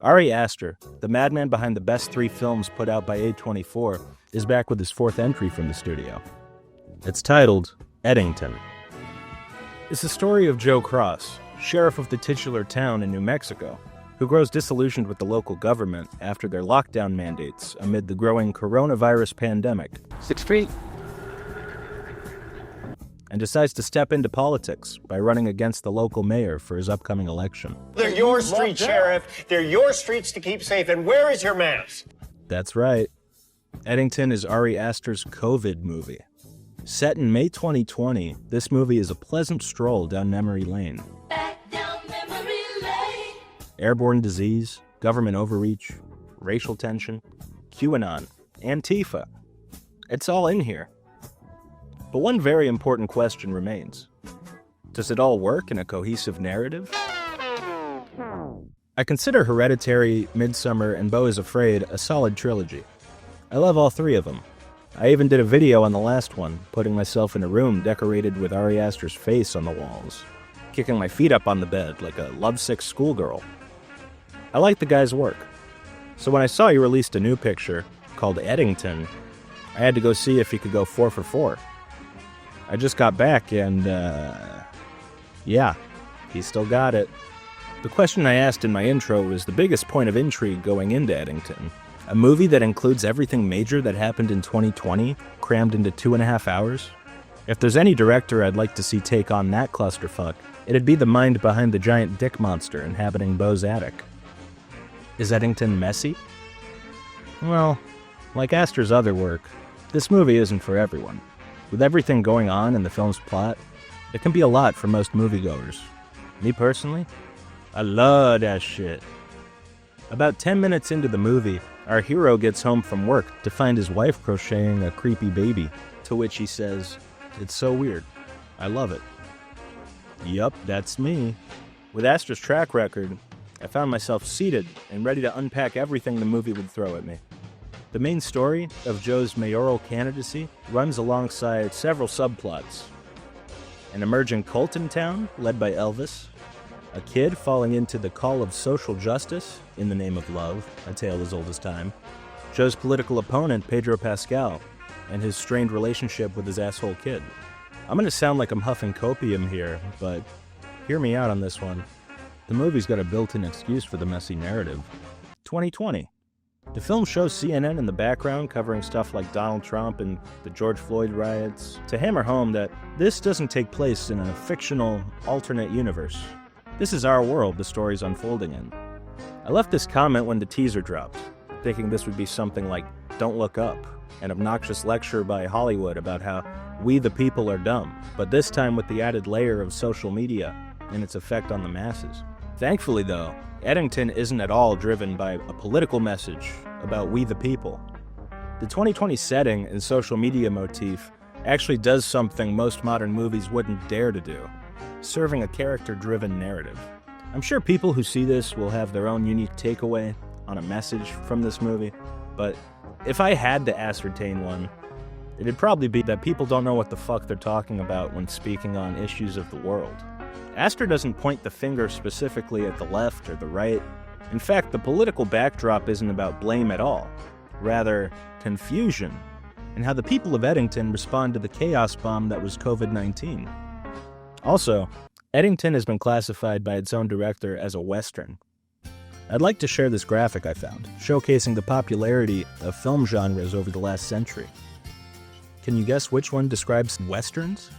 Ari Aster, the madman behind the best 3 films put out by A24, is back with his 4th entry from the studio. It's titled Eddington. It's the story of Joe Cross, sheriff of the titular town in New Mexico, who grows disillusioned with the local government after their lockdown mandates amid the growing coronavirus pandemic. 6th Street. And decides to step into politics by running against the local mayor for his upcoming election. They're your streets, Sheriff. They're your streets to keep safe. And where is your mask? That's right. Eddington is Ari Aster's COVID movie. Set in May 2020, this movie is a pleasant stroll down memory lane. Airborne disease, government overreach, racial tension, QAnon, Antifa. It's all in here. But one very important question remains. Does it all work in a cohesive narrative? I consider Hereditary, Midsommar, and Beau is Afraid a solid trilogy. I love all 3 of them. I even did a video on the last one, putting myself in a room decorated with Ari Aster's face on the walls, kicking my feet up on the bed like a lovesick schoolgirl. I like the guy's work. So when I saw he released a new picture called Eddington, I had to go see if he could go 4 for 4. I just got back and, yeah, he still got it. The question I asked in my intro was the biggest point of intrigue going into Eddington. A movie that includes everything major that happened in 2020, crammed into 2.5 hours? If there's any director I'd like to see take on that clusterfuck, it'd be the mind behind the giant dick monster inhabiting Beau's attic. Is Eddington messy? Well, like Aster's other work, this movie isn't for everyone. With everything going on in the film's plot, it can be a lot for most moviegoers. Me personally, I love that shit. About 10 minutes into the movie, our hero gets home from work to find his wife crocheting a creepy baby, to which he says, "It's so weird. I love it." Yup, that's me. With Aster's track record, I found myself seated and ready to unpack everything the movie would throw at me. The main story of Joe's mayoral candidacy runs alongside several subplots. An emerging cult in town, led by Elvis. A kid falling into the call of social justice in the name of love, a tale as old as time. Joe's political opponent, Pedro Pascal, and his strained relationship with his asshole kid. I'm gonna sound like I'm huffing copium here, but hear me out on this one. The movie's got a built-in excuse for the messy narrative. 2020. The film shows CNN in the background covering stuff like Donald Trump and the George Floyd riots to hammer home that this doesn't take place in a fictional, alternate universe. This is our world the story's unfolding in. I left this comment when the teaser dropped, thinking this would be something like Don't Look Up, an obnoxious lecture by Hollywood about how we the people are dumb, but this time with the added layer of social media and its effect on the masses. Thankfully, though, Eddington isn't at all driven by a political message about we the people. The 2020 setting and social media motif actually does something most modern movies wouldn't dare to do, serving a character-driven narrative. I'm sure people who see this will have their own unique takeaway on a message from this movie, but if I had to ascertain one, it'd probably be that people don't know what the fuck they're talking about when speaking on issues of the world. Aster doesn't point the finger specifically at the left or the right. In fact, the political backdrop isn't about blame at all. Rather, confusion, and how the people of Eddington respond to the chaos bomb that was COVID-19. Also, Eddington has been classified by its own director as a Western. I'd like to share this graphic I found, showcasing the popularity of film genres over the last century. Can you guess which one describes Westerns?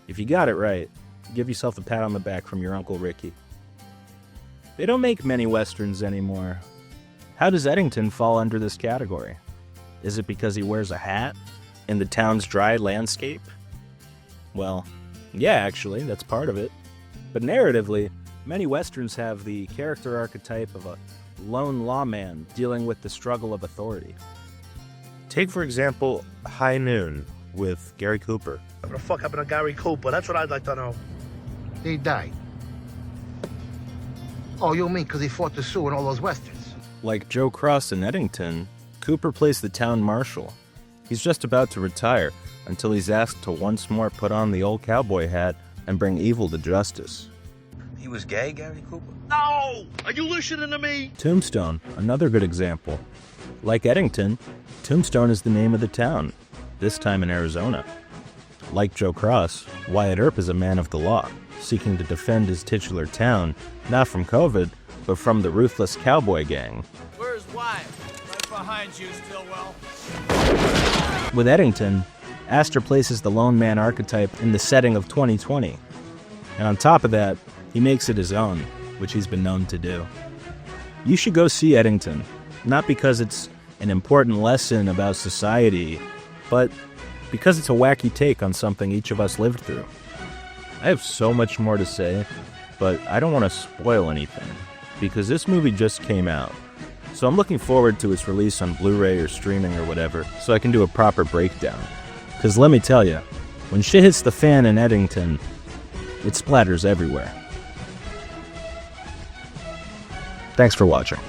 If you got it right, give yourself a pat on the back from your Uncle Ricky. They don't make many Westerns anymore. How does Eddington fall under this category? Is it because he wears a hat in the town's dry landscape? Well, yeah, actually, that's part of it. But narratively, many Westerns have the character archetype of a lone lawman dealing with the struggle of authority. Take, for example, High Noon with Gary Cooper. What the fuck happened to Gary Cooper? That's what I'd like to know. He died. Oh, you mean because he fought the Sioux in all those westerns? Like Joe Cross in Eddington, Cooper plays the town marshal. He's just about to retire until he's asked to once more put on the old cowboy hat and bring evil to justice. He was gay, Gary Cooper? No! Are you listening to me? Tombstone, another good example. Like Eddington, Tombstone is the name of the town, this time in Arizona. Like Joe Cross, Wyatt Earp is a man of the law, seeking to defend his titular town, not from COVID, but from the ruthless cowboy gang. Where's Wyatt? Right behind you, Stillwell. With Eddington, Aster places the lone man archetype in the setting of 2020. And on top of that, he makes it his own, which he's been known to do. You should go see Eddington, not because it's an important lesson about society, but because it's a wacky take on something each of us lived through. I have so much more to say, but I don't want to spoil anything, because this movie just came out. So I'm looking forward to its release on Blu-ray or streaming or whatever, so I can do a proper breakdown. Because let me tell you, when shit hits the fan in Eddington, it splatters everywhere. Thanks for watching.